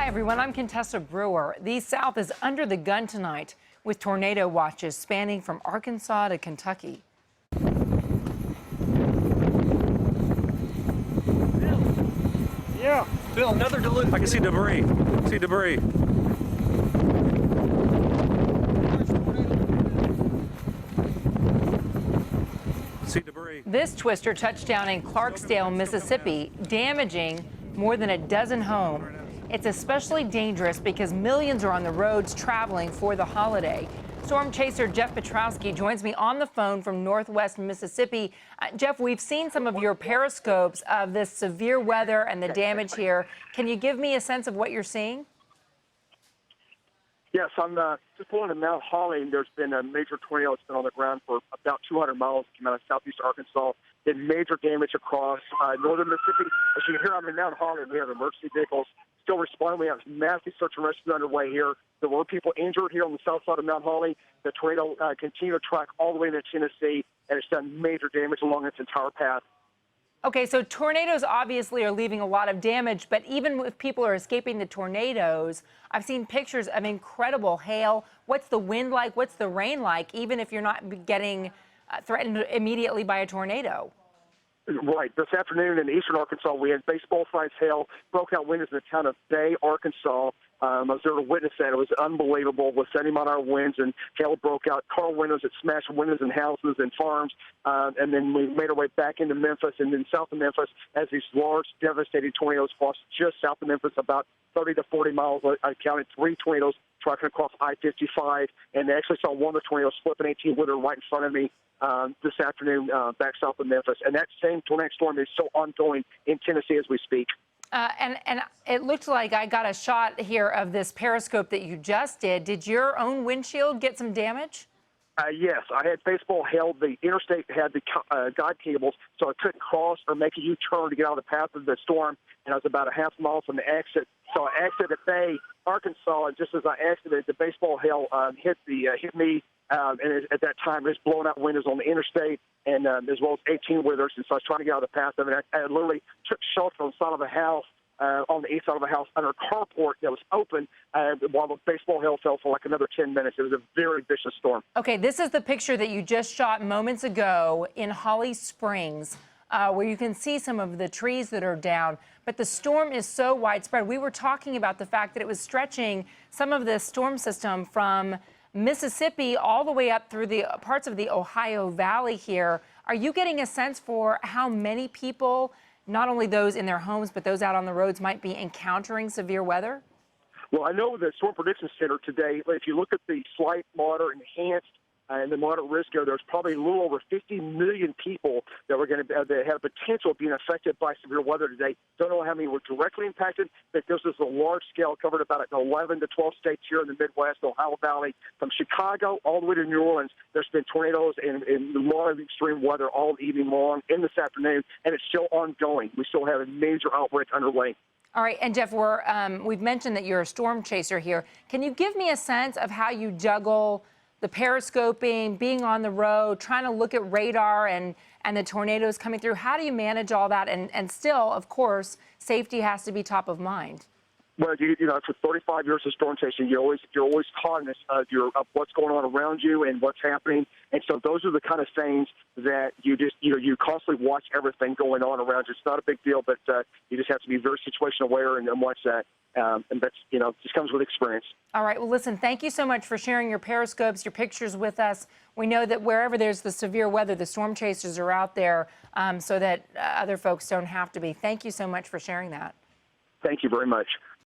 Hi, everyone. I'm Contessa Brewer. The South is under the gun tonight with tornado watches spanning from Arkansas to Kentucky. Yeah. Bill, another deluge. I can see debris. See debris. See debris. This twister touched down in Clarksdale, Mississippi, damaging more than a dozen homes. It's especially dangerous because millions are on the roads traveling for the holiday. Stormchaser Jeff Piotrowski joins me on the phone from Northwest Mississippi. Jeff, we've seen some of your periscopes of this severe weather and the damage here. Can you give me a sense of what you're seeing? Yes, I'm just pulling in Mount Holly, and there's been a major tornado that's been on the ground for about 200 miles. It came out of southeast Arkansas. Did major damage across northern Mississippi. As you can hear, I'm in Mount Holly. We have emergency vehicles still responding. We have massive search and rescue underway here. There were people injured here on the south side of Mount Holly. The tornado continued to track all the way into Tennessee, and it's done major damage along its entire path. Okay, so tornadoes obviously are leaving a lot of damage, but even if people are escaping the tornadoes, I've seen pictures of incredible hail. What's the wind like? What's the rain like, even if you're not getting threatened immediately by a tornado? Right. This afternoon in eastern Arkansas, we had baseball-sized hail, broke out windows in the town of Bay, Arkansas. I was there to witness that. It was unbelievable with 70-mile-an-hour winds, and hail broke out car windows that smashed windows in houses and farms. And then we made our way back into Memphis and then south of Memphis as these large, devastating tornadoes crossed just south of Memphis, about 30 to 40 miles. I counted 3 tornadoes tracking across I-55, and they actually saw one of the tornadoes flip an 18-wheeler right in front of me this afternoon back south of Memphis. And that same tornadic storm is still ongoing in Tennessee as we speak. And it looked like I got a shot here of this periscope that you just did. Did your own windshield get some damage? Yes, I had baseball hail. The interstate had the guide cables, so I couldn't cross or make a U-turn to get out of the path of the storm. And I was about a half mile from the exit. So I exited Bay, Arkansas, and just as I exited, the baseball hail hit me. And at that time, it was blowing out windows on the interstate, and as well as 18-wheelers. And so I was trying to get out of the path of it. I literally took shelter on the side of a house, on the east side of a house, under a carport that was open while the baseball hail fell for like another 10 minutes. It was a very vicious storm. Okay, this is the picture that you just shot moments ago in Holly Springs, where you can see some of the trees that are down. But the storm is so widespread. We were talking about the fact that it was stretching some of the storm system from Mississippi all the way up through the parts of the Ohio Valley here. Are you getting a sense for how many people, not only those in their homes, but those out on the roads, might be encountering severe weather? Well, I know the Storm Prediction Center today, if you look at the slight, moderate, enhanced, and the moderate risk area, there's probably a little over 50 million people that were going to that have potential of being affected by severe weather today. Don't know how many were directly impacted, but this is a large scale, covered about 11 to 12 states here in the Midwest, Ohio Valley, from Chicago all the way to New Orleans. There's been tornadoes and a lot of extreme weather all evening long and this afternoon, and it's still ongoing. We still have a major outbreak underway. All right, and Jeff, we've mentioned that you're a storm chaser here. Can you give me a sense of how you juggle the periscoping, being on the road, trying to look at radar and the tornadoes coming through? How do you manage all that? And still, of course, safety has to be top of mind. Well, you know, for 35 years of storm chasing, you're always cognizant of what's going on around you and what's happening. And so those are the kind of things that you constantly watch everything going on around you. It's not a big deal, but you just have to be very situation aware and watch that. And that's, just comes with experience. All right. Well, listen, thank you so much for sharing your periscopes, your pictures with us. We know that wherever there's the severe weather, the storm chasers are out there so that other folks don't have to be. Thank you so much for sharing that. Thank you very much.